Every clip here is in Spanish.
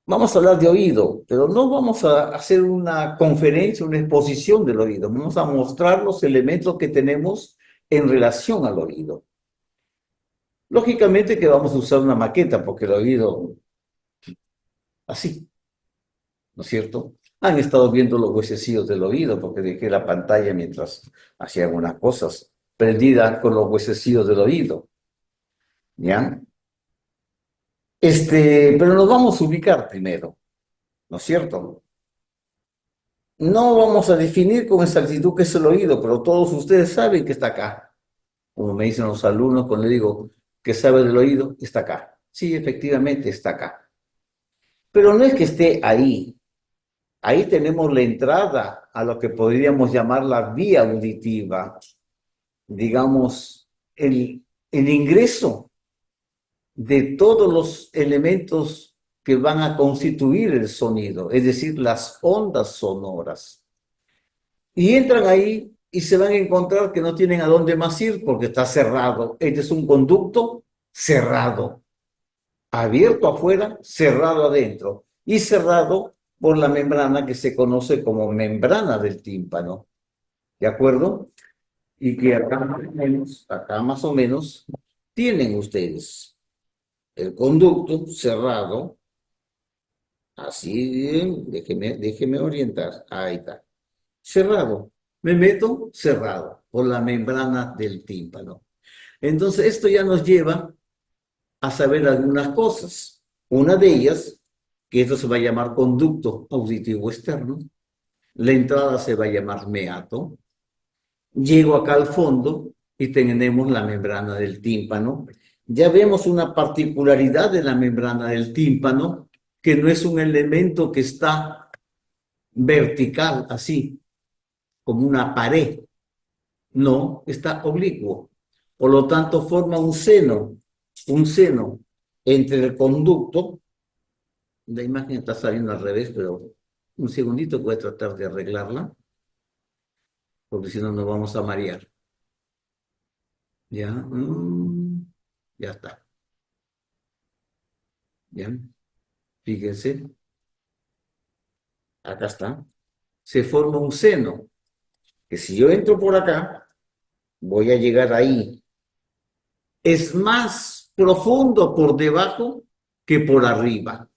Vamos a hablar de oído, pero no vamos a hacer una conferencia, una exposición del oído. Vamos a mostrar los elementos que tenemos en relación al oído. Lógicamente que vamos a usar una maqueta, porque el oído, así, ¿no es cierto? Han estado viendo los huesecillos del oído, porque dejé la pantalla mientras hacía algunas cosas, prendida con los huesecillos del oído, ¿ya? Pero nos vamos a ubicar primero, ¿no es cierto? No vamos a definir con exactitud qué es el oído, pero todos ustedes saben que está acá. Como me dicen los alumnos cuando le digo que sabe del oído, está acá. Sí, efectivamente está acá. Pero no es que esté ahí. Ahí tenemos la entrada a lo que podríamos llamar la vía auditiva, digamos, el ingreso de todos los elementos que van a constituir el sonido, es decir, las ondas sonoras. Y entran ahí y se van a encontrar que no tienen a dónde más ir porque está cerrado. Este es un conducto cerrado, abierto afuera, cerrado adentro y cerrado por la membrana que se conoce como membrana del tímpano. ¿De acuerdo? Y que acá más o menos, tienen ustedes el conducto cerrado, así bien, déjeme orientar, ahí está, cerrado. Me meto cerrado por la membrana del tímpano. Entonces, esto ya nos lleva a saber algunas cosas. Una de ellas, que esto se va a llamar conducto auditivo externo, la entrada se va a llamar meato. Llego acá al fondo y tenemos la membrana del tímpano. Ya vemos una particularidad de la membrana del tímpano, que no es un elemento que está vertical, así, como una pared. No, está oblicuo. Por lo tanto, forma un seno entre el conducto. La imagen está saliendo al revés, pero un segundito voy a tratar de arreglarla, porque si no nos vamos a marear. Ya, ya está. Bien, fíjense, acá está. Se forma un seno, que si yo entro por acá, voy a llegar ahí. Es más profundo por debajo que por arriba.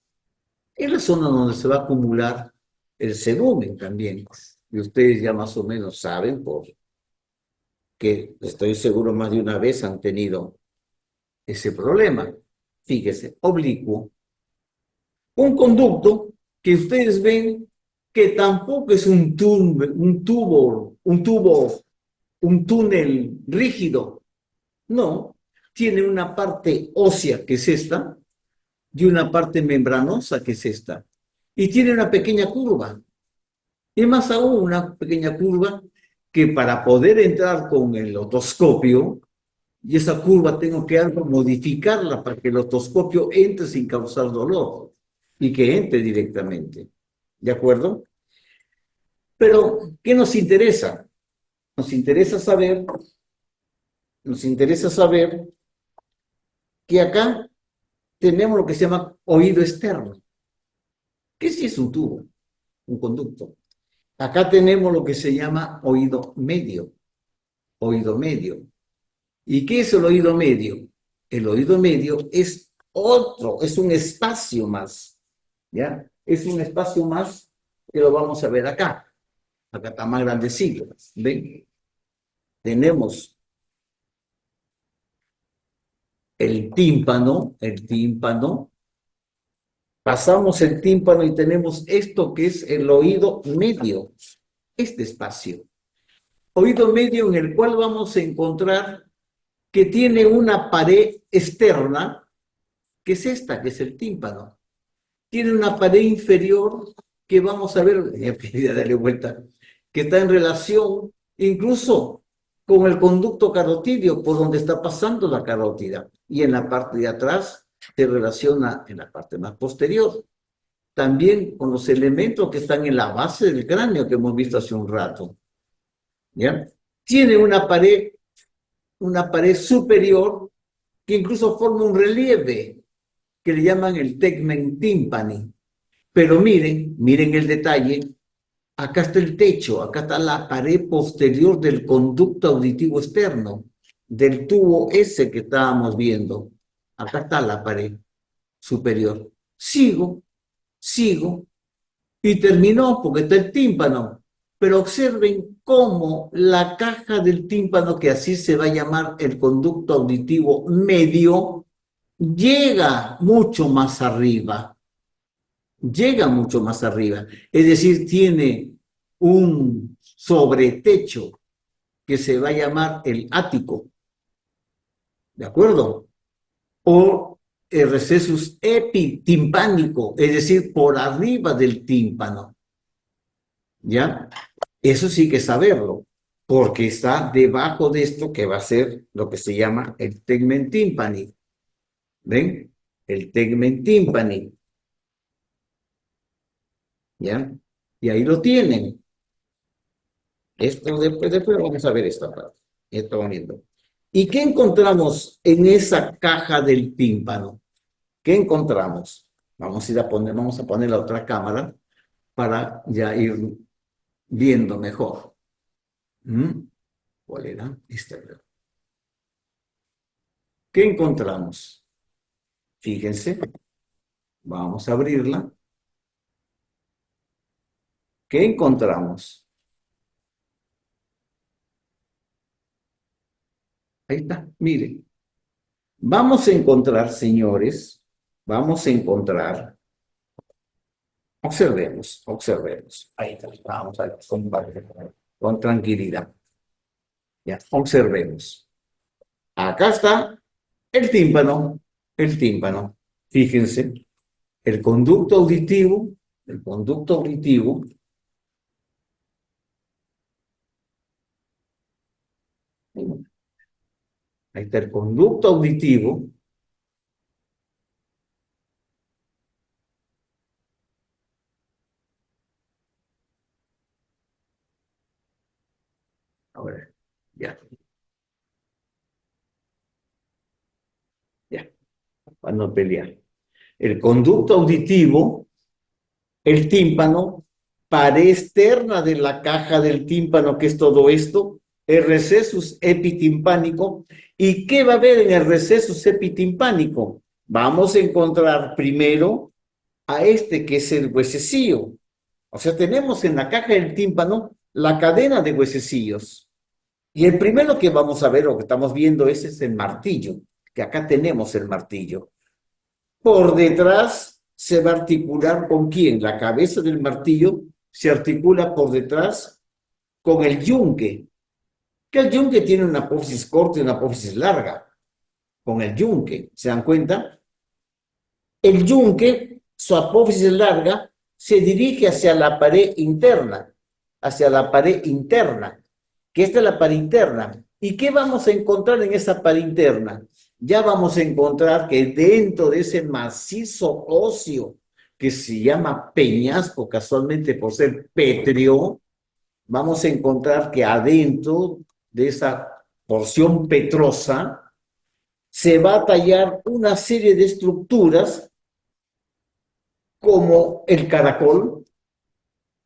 Es la zona donde se va a acumular el cerumen también. Y ustedes ya más o menos saben, porque estoy seguro más de una vez han tenido ese problema. Fíjese, oblicuo. Un conducto que ustedes ven que tampoco es un túnel rígido. No, tiene una parte ósea, que es esta, y una parte membranosa, que es esta. Y tiene una pequeña curva. Y más aún una pequeña curva que para poder entrar con el otoscopio, y esa curva tengo que algo modificarla para que el otoscopio entre sin causar dolor y que entre directamente. ¿De acuerdo? Pero, ¿qué nos interesa? Nos interesa saber, nos interesa saber que acá tenemos lo que se llama oído externo. ¿Qué sí es un tubo? Un conducto. Acá tenemos lo que se llama oído medio. Oído medio. ¿Y qué es el oído medio? El oído medio es otro, es un espacio más, ¿ya? Es un espacio más que lo vamos a ver acá. Acá está más grandecito, ¿ven? Tenemos el tímpano, pasamos el tímpano y tenemos esto que es el oído medio, este espacio. Oído medio en el cual vamos a encontrar que tiene una pared externa, que es esta, que es el tímpano. Tiene una pared inferior que vamos a ver, ya darle vuelta, que está en relación incluso con el conducto carotídeo por donde está pasando la carótida. Y en la parte de atrás se relaciona en la parte más posterior. También con los elementos que están en la base del cráneo que hemos visto hace un rato. ¿Ya? Tiene una pared superior que incluso forma un relieve que le llaman el tegmen timpani. Pero miren el detalle. Acá está el techo, acá está la pared posterior del conducto auditivo externo, del tubo ese que estábamos viendo. Acá está la pared superior. Sigo, y terminó porque está el tímpano. Pero observen cómo la caja del tímpano, que así se va a llamar el conducto auditivo medio, llega mucho más arriba, llega mucho más arriba. Es decir, tiene un sobretecho que se va a llamar el ático, ¿de acuerdo? O el recesus epitimpánico, es decir, por arriba del tímpano, ¿ya? Eso sí que saberlo, porque está debajo de esto que va a ser lo que se llama el tegmen timpani. ¿Ven? El tegmen timpani, ¿ya? Y ahí lo tienen. Esto después vamos a ver esta parte. Esto bonito. ¿Y qué encontramos en esa caja del tímpano? ¿Qué encontramos? Vamos a poner la otra cámara para ya ir viendo mejor. ¿Mm? ¿Cuál era? Esta. ¿Qué encontramos? Fíjense, vamos a abrirla. ¿Qué encontramos? Ahí está, miren. Vamos a encontrar, señores, vamos a encontrar, observemos. Ahí está, vamos a ver, con tranquilidad. Ya, observemos. Acá está el tímpano. Fíjense, el conducto auditivo, ahí está el conducto auditivo. A ver, ya, ya, para no pelear. El conducto auditivo, el tímpano, pared externa de la caja del tímpano, que es todo esto, el recesus epitimpánico. ¿Y qué va a haber en el recesus epitimpánico? Vamos a encontrar primero a este que es el huesecillo. O sea, tenemos en la caja del tímpano la cadena de huesecillos. Y el primero que vamos a ver o que estamos viendo ese es el martillo, que acá tenemos el martillo. Por detrás se va a articular con quién? La cabeza del martillo se articula por detrás con el yunque, que el yunque tiene una apófisis corta y una apófisis larga, con el yunque, ¿se dan cuenta? El yunque, su apófisis larga, se dirige hacia la pared interna, que esta es la pared interna. ¿Y qué vamos a encontrar en esa pared interna? Ya vamos a encontrar que dentro de ese macizo óseo que se llama peñasco, casualmente por ser pétreo, vamos a encontrar que adentro de esa porción petrosa se va a tallar una serie de estructuras como el caracol,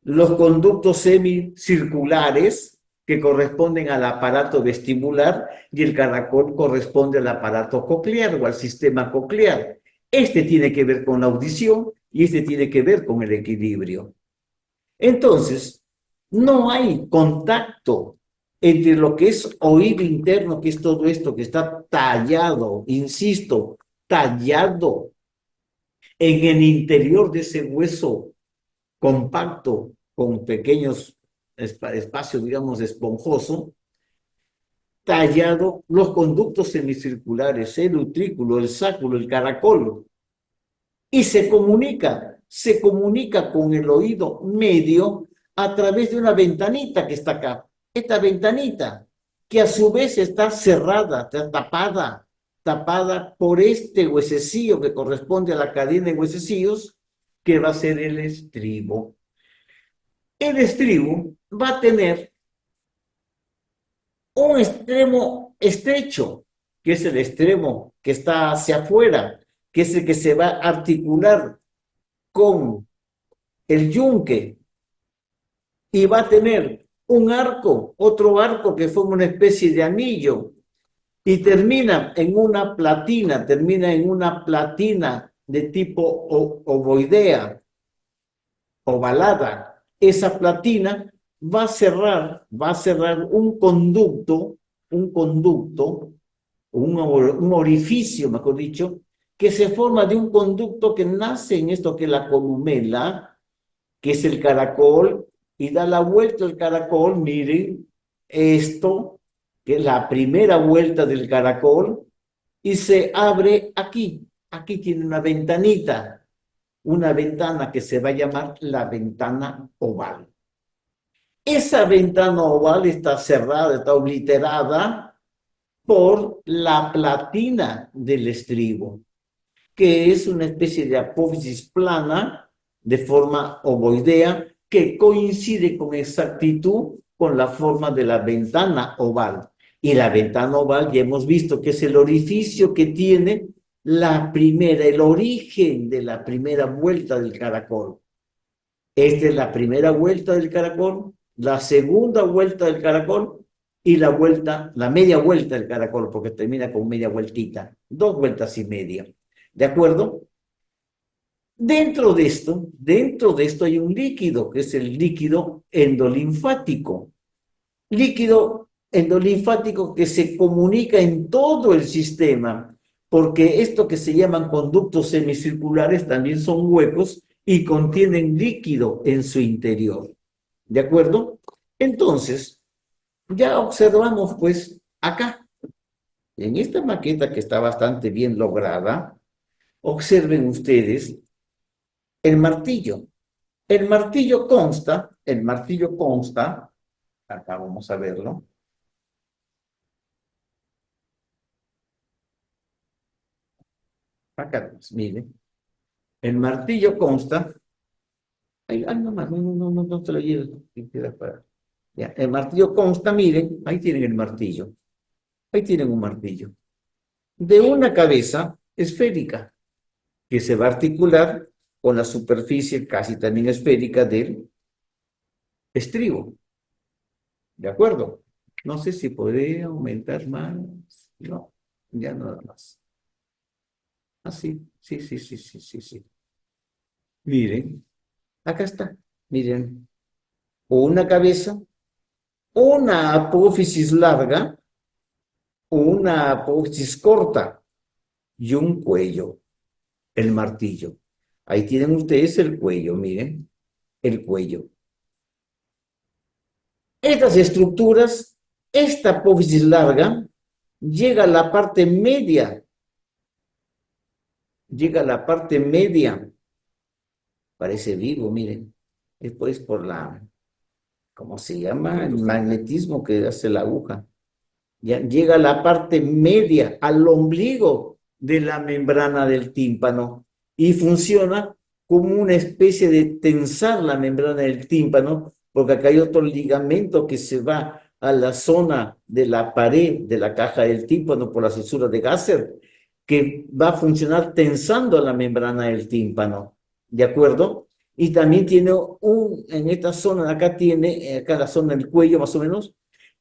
los conductos semicirculares que corresponden al aparato vestibular y el caracol corresponde al aparato coclear o al sistema coclear. Este tiene que ver con la audición y este tiene que ver con el equilibrio. Entonces, no hay contacto entre lo que es oído interno, que es todo esto que está tallado, insisto, tallado en el interior de ese hueso compacto con pequeños espacios, digamos, esponjoso, tallado los conductos semicirculares, el utrículo, el sáculo, el caracol, y se comunica con el oído medio a través de una ventanita que está acá. Esta ventanita, que a su vez está cerrada, tapada por este huesecillo que corresponde a la cadena de huesecillos, que va a ser el estribo. El estribo va a tener un extremo estrecho, que es el extremo que está hacia afuera, que es el que se va a articular con el yunque, y va a tener un arco, otro arco que forma una especie de anillo, y termina en una platina de tipo ovoidea, ovalada. Esa platina va a cerrar un conducto, un orificio, mejor dicho, que se forma de un conducto que nace en esto que es la columela, que es el caracol, y da la vuelta al caracol, miren, esto, que es la primera vuelta del caracol, y se abre aquí. Aquí tiene una ventana que se va a llamar la ventana oval. Esa ventana oval está cerrada, está obliterada por la platina del estribo, que es una especie de apófisis plana de forma ovoidea que coincide con exactitud con la forma de la ventana oval. Y la ventana oval ya hemos visto que es el orificio que tiene el origen de la primera vuelta del caracol. Esta es la primera vuelta del caracol, la segunda vuelta del caracol y la media vuelta del caracol, porque termina con media vueltita, 2 vueltas y media. ¿De acuerdo? Dentro de esto hay un líquido, que es el líquido endolinfático. Líquido endolinfático que se comunica en todo el sistema, porque esto que se llaman conductos semicirculares también son huecos y contienen líquido en su interior. ¿De acuerdo? Entonces, ya observamos pues acá, en esta maqueta que está bastante bien lograda, observen ustedes el martillo. El martillo consta, acá vamos a verlo, acá, miren, el martillo consta, ay, no, no te lo lleves, ya, el martillo consta, miren, ahí tienen el martillo, ahí tienen un martillo, de una cabeza esférica, que se va a articular con la superficie casi también esférica del estribo, ¿de acuerdo? No sé si podría aumentar más, no, ya nada más. Ah, sí. Miren, acá está, miren, una cabeza, una apófisis larga, una apófisis corta y un cuello, el martillo. Ahí tienen ustedes el cuello, miren, el cuello. Estas estructuras, esta apófisis larga, llega a la parte media, parece vivo, miren, es pues por ¿cómo se llama? El magnetismo que hace la aguja. Ya llega a la parte media, al ombligo de la membrana del tímpano y funciona como una especie de tensar la membrana del tímpano, porque acá hay otro ligamento que se va a la zona de la pared de la caja del tímpano por la fisura de Gasser, que va a funcionar tensando la membrana del tímpano, ¿de acuerdo? Y también tiene en esta zona, acá la zona del cuello más o menos,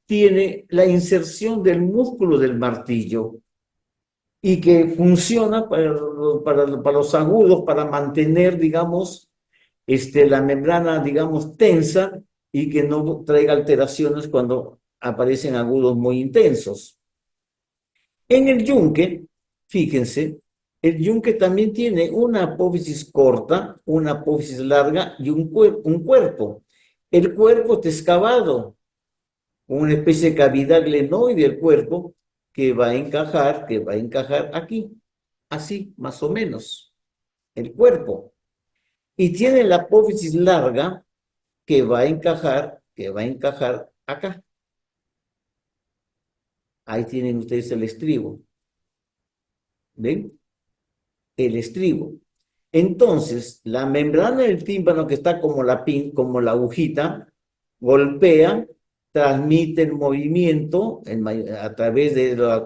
tiene la inserción del músculo del martillo y que funciona para los agudos, para mantener, digamos, la membrana, digamos, tensa y que no traiga alteraciones cuando aparecen agudos muy intensos. En el yunque, fíjense, el yunque también tiene una apófisis corta, una apófisis larga y un cuerpo. El cuerpo está excavado, una especie de cavidad glenoide del cuerpo que va a encajar aquí, así, más o menos, el cuerpo. Y tiene la apófisis larga que va a encajar acá. Ahí tienen ustedes el estribo. ¿Ven? El estribo. Entonces, la membrana del tímpano que está como la agujita, golpea, transmite el movimiento a través de la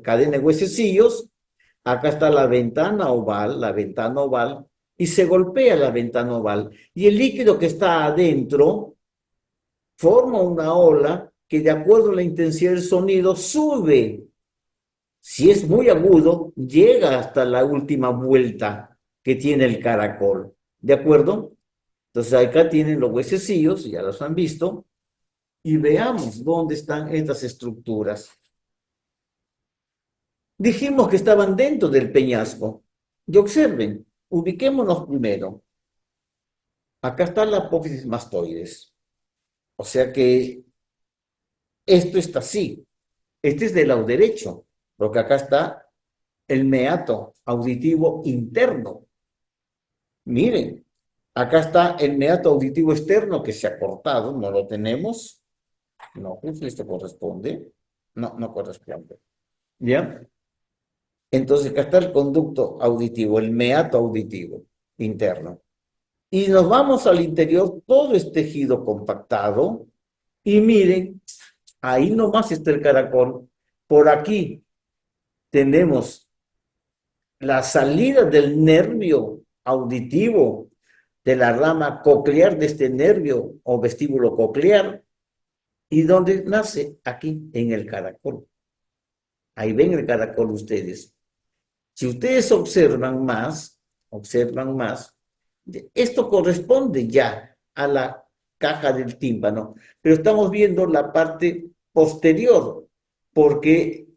cadena de huesecillos. Acá está la ventana oval, y se golpea la ventana oval. Y el líquido que está adentro forma una ola que de acuerdo a la intensidad del sonido sube. Si es muy agudo, llega hasta la última vuelta que tiene el caracol. ¿De acuerdo? Entonces acá tienen los huesecillos, ya los han visto, y veamos dónde están estas estructuras. Dijimos que estaban dentro del peñasco. Y observen, ubiquémonos primero. Acá está la apófisis mastoides. O sea que esto está así. Este es del lado derecho, porque acá está el meato auditivo interno. Miren, acá está el meato auditivo externo que se ha cortado, no lo tenemos. No, esto corresponde. No, no corresponde. ¿Ya? Entonces acá está el conducto auditivo, el meato auditivo interno. Y nos vamos al interior, todo es tejido compactado. Y miren, ahí nomás está el caracol. Por aquí tenemos la salida del nervio auditivo de la rama coclear de este nervio o vestíbulo coclear. ¿Y dónde nace? Aquí, en el caracol. Ahí ven el caracol ustedes. Si ustedes observan más, esto corresponde ya a la caja del tímpano, pero estamos viendo la parte posterior, porque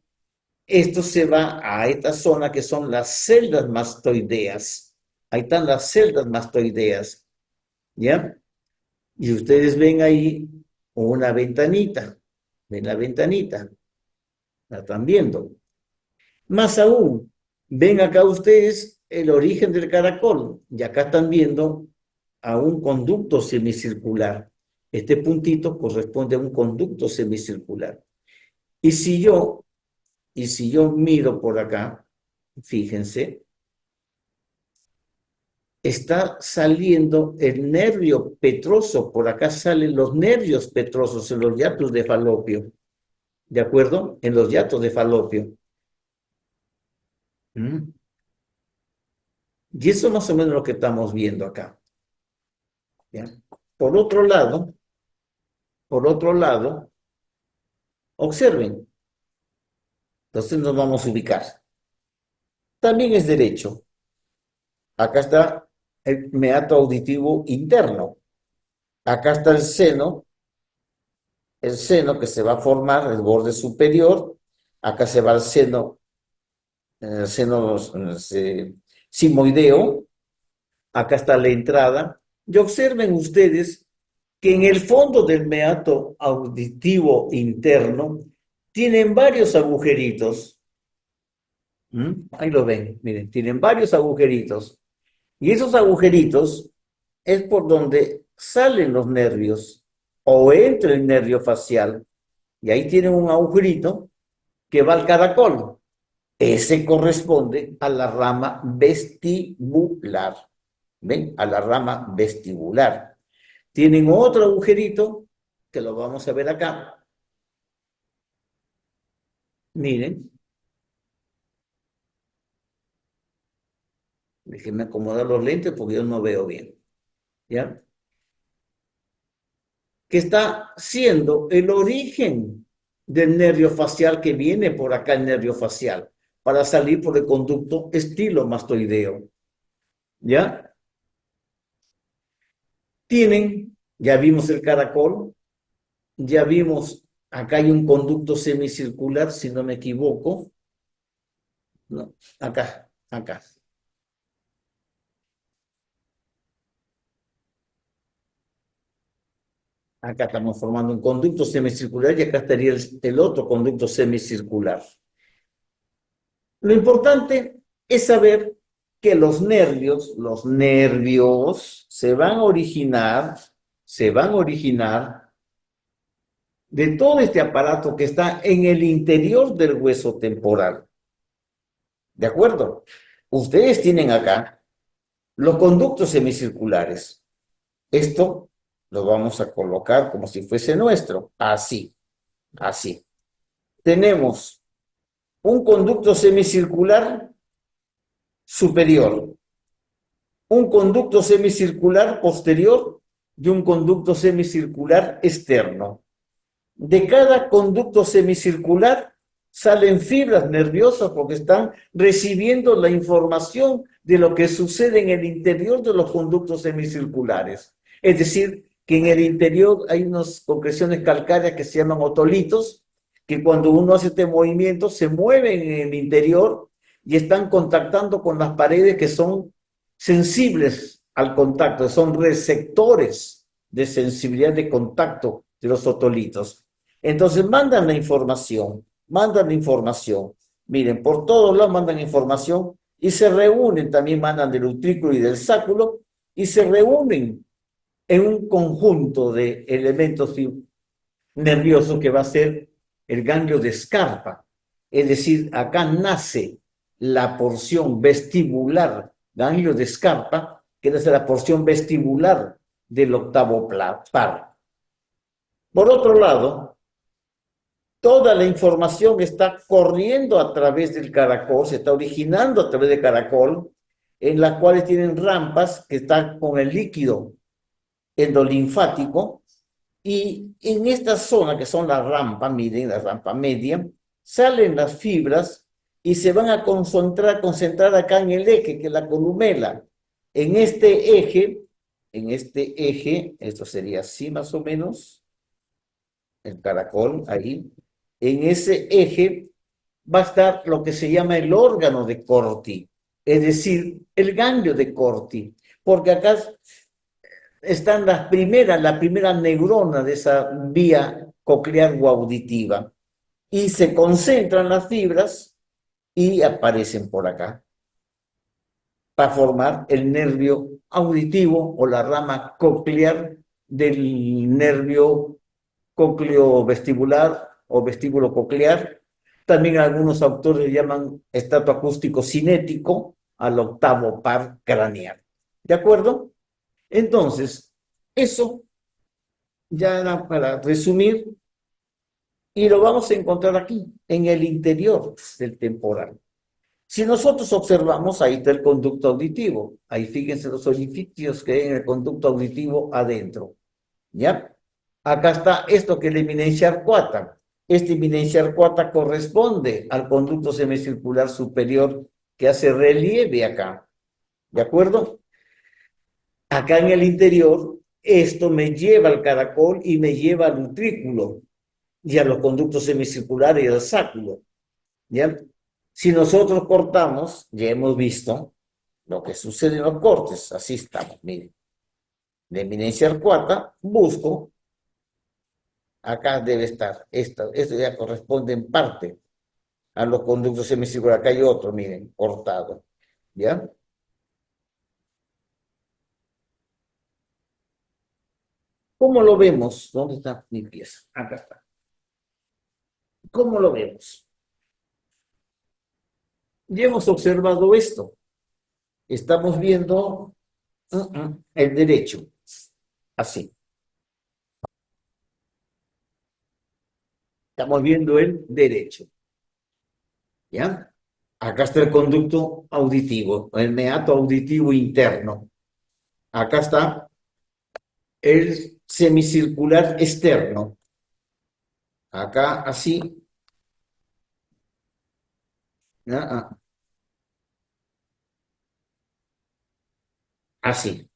esto se va a esta zona que son las celdas mastoideas. Ahí están las celdas mastoideas, ¿ya? Y ustedes ven ahí una ventanita, ven la ventanita, la están viendo. Más aún, ven acá ustedes el origen del caracol, y acá están viendo a un conducto semicircular. Este puntito corresponde a un conducto semicircular. Y si yo, y si yo miro por acá, fíjense, está saliendo el nervio petroso, por acá salen los nervios petrosos en los hiatos de Falopio, ¿de acuerdo? En los hiatos de Falopio. ¿Mm? Y eso es más o menos lo que estamos viendo acá. ¿Ya? Por otro lado, por otro lado, observen, entonces nos vamos a ubicar. También es derecho. Acá está el meato auditivo interno. Acá está el seno que se va a formar, el borde superior. Acá se va el seno simoideo. Acá está la entrada. Y observen ustedes que en el fondo del meato auditivo interno tienen varios agujeritos. Ahí lo ven, miren, tienen varios agujeritos. Y esos agujeritos es por donde salen los nervios o entra el nervio facial. Y ahí tienen un agujerito que va al caracol. Ese corresponde a la rama vestibular. ¿Ven? A la rama vestibular. Tienen otro agujerito que lo vamos a ver acá. Miren, déjenme acomodar los lentes porque yo no veo bien. ¿Ya? Que está siendo el origen del nervio facial que viene por acá, el nervio facial, para salir por el conducto estilomastoideo. ¿Ya? Tienen, ya vimos el caracol, ya vimos, acá hay un conducto semicircular, si no me equivoco. No, acá. Acá estamos formando un conducto semicircular y acá estaría el otro conducto semicircular. Lo importante es saber que los nervios se van a originar de todo este aparato que está en el interior del hueso temporal. ¿De acuerdo? Ustedes tienen acá los conductos semicirculares. Esto lo vamos a colocar como si fuese nuestro, así, así. Tenemos un conducto semicircular superior. un conducto semicircular posterior y un conducto semicircular externo. De cada conducto semicircular salen fibras nerviosas porque están recibiendo la información de lo que sucede en el interior de los conductos semicirculares. Es decir, que en el interior hay unas concreciones calcáreas que se llaman otolitos, que cuando uno hace este movimiento se mueven en el interior y están contactando con las paredes que son sensibles al contacto, son receptores de sensibilidad de contacto de los otolitos. Entonces mandan la información, mandan la información. Miren, por todos lados mandan información y se reúnen, también mandan del utrículo y del sáculo, y se reúnen en un conjunto de elementos nerviosos que va a ser el ganglio de Scarpa. Es decir, acá nace la porción vestibular, ganglio de Scarpa, que es la porción vestibular del octavo par. Por otro lado, toda la información está corriendo a través del caracol, se está originando a través del caracol, en las cuales tienen rampas que están con el líquido endolinfático, y en esta zona que son las rampas, miren, la rampa media, salen las fibras y se van a concentrar acá en el eje, que es la columela. En este eje, esto sería así más o menos, el caracol ahí, en ese eje va a estar lo que se llama el órgano de Corti, es decir, el ganglio de Corti, porque acá están la primera neurona de esa vía coclear o auditiva, y se concentran las fibras y aparecen por acá para formar el nervio auditivo o la rama coclear del nervio cócleo vestibular o vestíbulo coclear. También algunos autores llaman estrato acústico cinético al octavo par craneal. ¿De acuerdo? Entonces, eso ya era para resumir, y lo vamos a encontrar aquí, en el interior del temporal. Si nosotros observamos, ahí está el conducto auditivo. Ahí fíjense los orificios que hay en el conducto auditivo adentro. ¿Ya? Acá está esto que es la eminencia arcuata. Esta eminencia arcuata corresponde al conducto semicircular superior que hace relieve acá. ¿De acuerdo? Acá en el interior, esto me lleva al caracol y me lleva al utrículo y a los conductos semicirculares y al sáculo. ¿Ya? Si nosotros cortamos, ya hemos visto lo que sucede en los cortes. Así estamos, miren. De eminencia arcuata, busco, acá debe estar. Esto ya corresponde en parte a los conductos semicirculares. Acá hay otro, miren, cortado. ¿Ya? ¿Cómo lo vemos? ¿Dónde está mi pieza? Acá está. ¿Cómo lo vemos? Ya hemos observado esto. Estamos viendo el derecho. Así. Estamos viendo el derecho. ¿Ya? Acá está el conducto auditivo, el meato auditivo interno. Acá está el semicircular externo. Acá así. Así.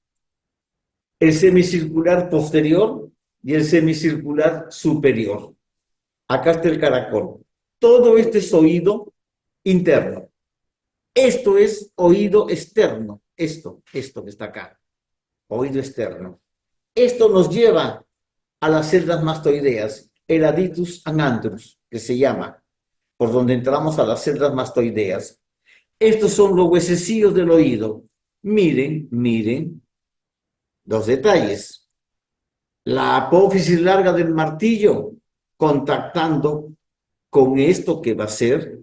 El semicircular posterior y el semicircular superior. Acá está el caracol. Todo este es oído interno. Esto es oído externo. Esto que está acá. Oído externo. Esto nos lleva a las celdas mastoideas, el aditus anandrus, que se llama, por donde entramos a las celdas mastoideas. Estos son los huesecillos del oído. Miren, miren los detalles. La apófisis larga del martillo contactando con esto que va a ser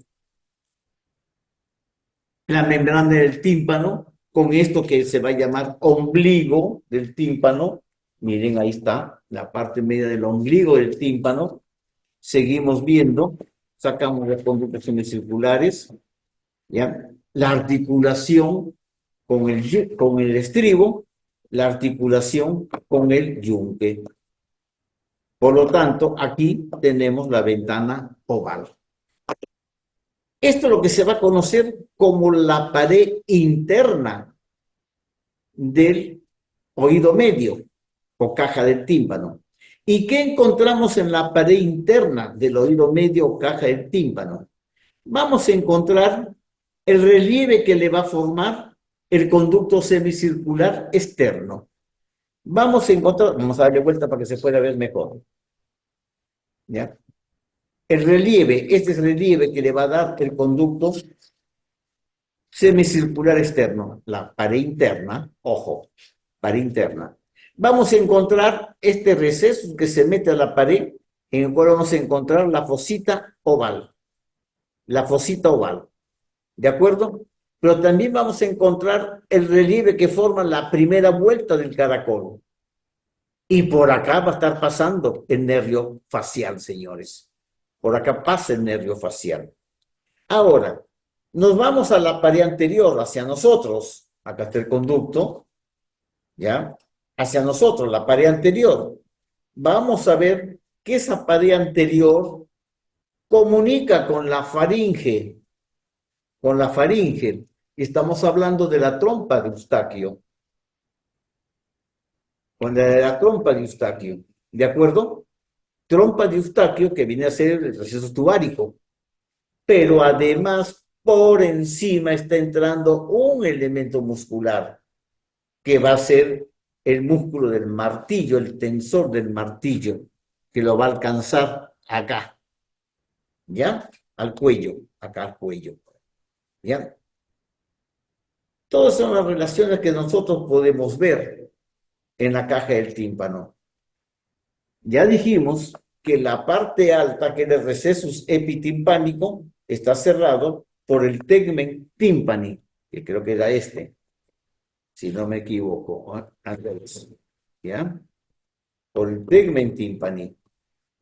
la membrana del tímpano, con esto que se va a llamar ombligo del tímpano. Miren, ahí está la parte media del ombligo del tímpano. Seguimos viendo, sacamos las conductas semicirculares, ¿ya? La articulación con el estribo, la articulación con el yunque. Por lo tanto, aquí tenemos la ventana oval. Esto es lo que se va a conocer como la pared interna del oído medio o caja del tímpano. ¿Y qué encontramos en la pared interna del oído medio o caja del tímpano? Vamos a encontrar el relieve que le va a formar el conducto semicircular externo. Vamos a encontrar, vamos a darle vuelta para que se pueda ver mejor. ¿Ya? El relieve, este es el relieve que le va a dar el conducto semicircular externo, la pared interna, ojo, pared interna. Vamos a encontrar este receso que se mete a la pared, en el cual vamos a encontrar la fosita oval, ¿de acuerdo? Pero también vamos a encontrar el relieve que forma la primera vuelta del caracol. Y por acá va a estar pasando el nervio facial, señores. Por acá pasa el nervio facial. Ahora, nos vamos a la pared anterior, hacia nosotros. Acá está el conducto, ¿ya? Hacia nosotros, la pared anterior. Vamos a ver que esa pared anterior comunica con la faringe. Estamos hablando de la trompa de Eustaquio, con la trompa de Eustaquio, ¿de acuerdo? Trompa de Eustaquio que viene a ser el receso tubárico, pero además por encima está entrando un elemento muscular que va a ser el músculo del martillo, el tensor del martillo, que lo va a alcanzar acá, ¿ya? Al cuello, acá al cuello, ¿ya? Todas son las relaciones que nosotros podemos ver en la caja del tímpano. Ya dijimos que la parte alta, que es el recesus epitimpánico, está cerrado por el tegmen timpani, que creo que era este, si no me equivoco, al revés, ¿ya? Por el tegmen timpani.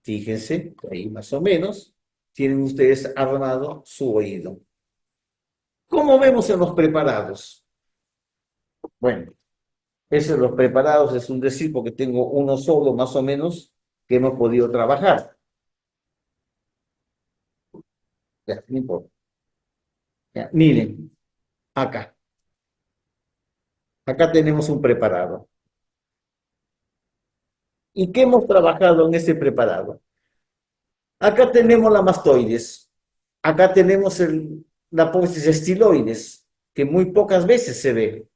Fíjense, ahí más o menos, tienen ustedes armado su oído. ¿Cómo vemos en los preparados? Bueno, ese de los preparados es un decir porque tengo uno solo más o menos que hemos podido trabajar. Ya, no importa. Ya, miren, acá. Acá tenemos un preparado. ¿Y qué hemos trabajado en ese preparado? Acá tenemos la mastoides. Acá tenemos la apófisis estiloides, que muy pocas veces se ve.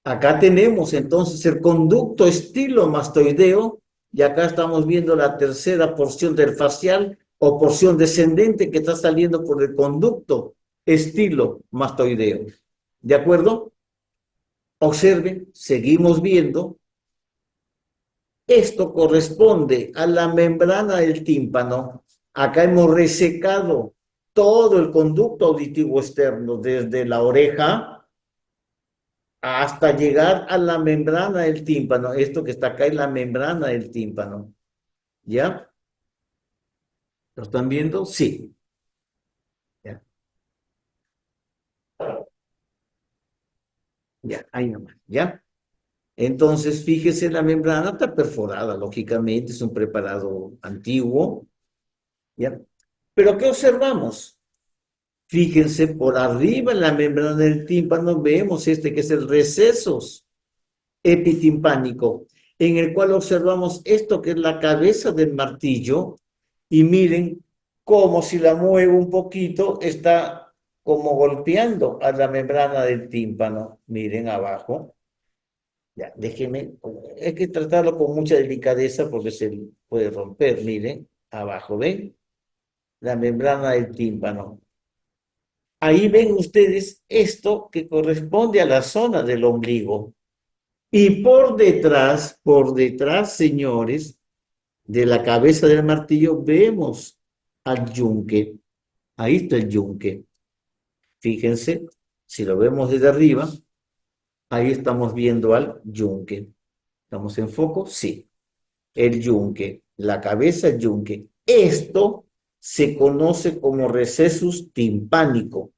Acá tenemos entonces el conducto estilomastoideo y acá estamos viendo la tercera porción del facial o porción descendente que está saliendo por el conducto estilomastoideo. ¿De acuerdo? Observen, seguimos viendo. Esto corresponde a la membrana del tímpano. Acá hemos resecado todo el conducto auditivo externo, desde la oreja hasta llegar a la membrana del tímpano. Esto que está acá es la membrana del tímpano. ¿Ya? ¿Lo están viendo? Sí. ¿Ya? Ya, ahí nomás. ¿Ya? Entonces, fíjese, la membrana está perforada, lógicamente, es un preparado antiguo. ¿Ya? Pero ¿qué observamos? Fíjense, por arriba en la membrana del tímpano vemos este que es el recesos epitimpánico, en el cual observamos esto que es la cabeza del martillo, y miren cómo si la muevo un poquito está como golpeando a la membrana del tímpano. Miren abajo. Ya, déjenme, hay que tratarlo con mucha delicadeza porque se puede romper. Miren, abajo, ¿ven? La membrana del tímpano. Ahí ven ustedes esto que corresponde a la zona del ombligo. Y por detrás, señores, de la cabeza del martillo, vemos al yunque. Ahí está el yunque. Fíjense, si lo vemos desde arriba, ahí estamos viendo al yunque. ¿Estamos en foco? Sí. El yunque, la cabeza del yunque. Esto se conoce como recesus timpánico.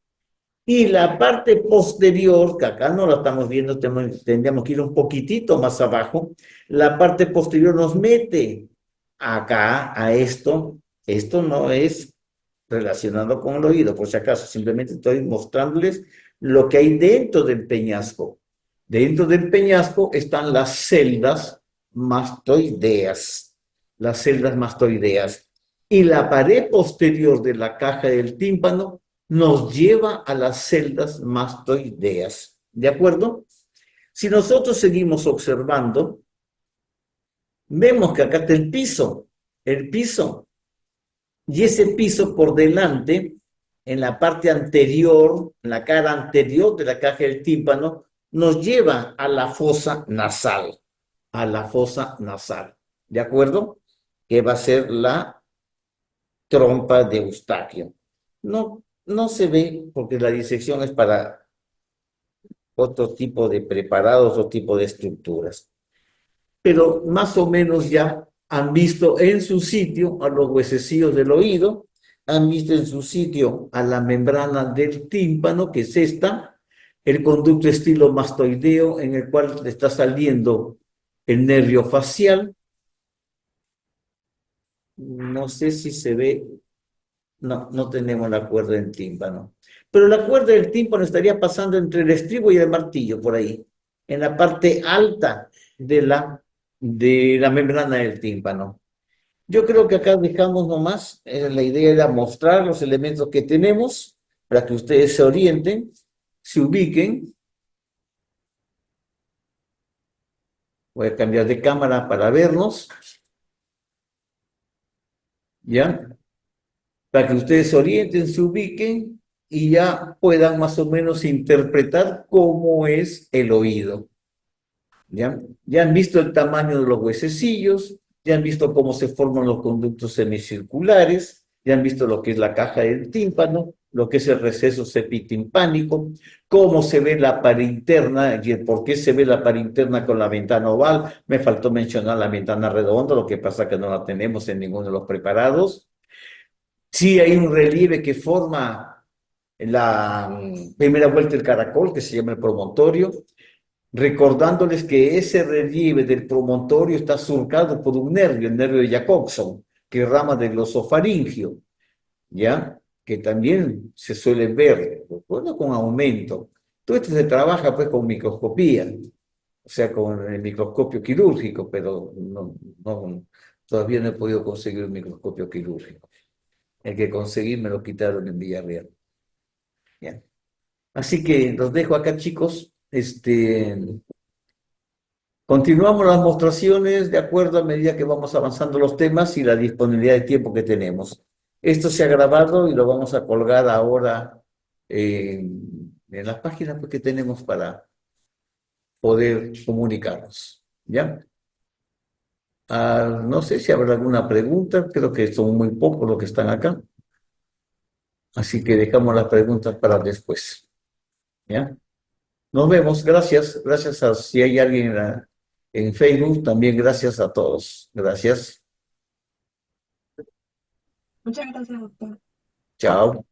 Y la parte posterior, que acá no la estamos viendo, tendríamos que ir un poquitito más abajo, la parte posterior nos mete acá a esto. Esto no es relacionado con el oído, por si acaso, simplemente estoy mostrándoles lo que hay dentro del peñasco. Dentro del peñasco están las celdas mastoideas, las celdas mastoideas. Y la pared posterior de la caja del tímpano nos lleva a las celdas mastoideas. ¿De acuerdo? Si nosotros seguimos observando, vemos que acá está el piso, y ese piso por delante, en la parte anterior, en la cara anterior de la caja del tímpano, nos lleva a la fosa nasal, a la fosa nasal, ¿de acuerdo? Que va a ser la trompa de Eustaquio. No se ve porque la disección es para otro tipo de preparados, otro tipo de estructuras. Pero más o menos ya han visto en su sitio a los huesecillos del oído, han visto en su sitio a la membrana del tímpano, que es esta, el conducto estilo mastoideo en el cual está saliendo el nervio facial. No sé si se ve. No, no tenemos la cuerda del tímpano. Pero la cuerda del tímpano estaría pasando entre el estribo y el martillo, por ahí, en la parte alta de la membrana del tímpano. Yo creo que acá dejamos nomás, la idea era mostrar los elementos que tenemos para que ustedes se orienten, se ubiquen. Voy a cambiar de cámara para vernos, ¿ya? Para que ustedes se orienten, se ubiquen y ya puedan más o menos interpretar cómo es el oído. ¿Ya? Ya han visto el tamaño de los huesecillos, ya han visto cómo se forman los conductos semicirculares, ya han visto lo que es la caja del tímpano, lo que es el receso sepitimpánico, cómo se ve la pared interna y el por qué se ve la pared interna con la ventana oval. Me faltó mencionar la ventana redonda, lo que pasa que no la tenemos en ninguno de los preparados. Sí hay un relieve que forma la primera vuelta del caracol, que se llama el promontorio, recordándoles que ese relieve del promontorio está surcado por un nervio, el nervio de Jacobson, que es rama del glosofaringio, ¿ya? Que también se suele ver, bueno, con aumento. Todo esto se trabaja pues con microscopía, o sea, con el microscopio quirúrgico, pero todavía no he podido conseguir un microscopio quirúrgico. El que conseguí me lo quitaron en Villarreal. ¿Ya? Así que los dejo acá, chicos. Continuamos las mostraciones de acuerdo a medida que vamos avanzando los temas y la disponibilidad de tiempo que tenemos. Esto se ha grabado y lo vamos a colgar ahora en las páginas que tenemos para poder comunicarnos. ¿Ya? No sé si habrá alguna pregunta, creo que son muy pocos los que están acá, así que dejamos las preguntas para después. ¿Ya? Nos vemos, gracias, gracias a si hay alguien en Facebook, también gracias a todos. Gracias. Muchas gracias, doctor. Chao.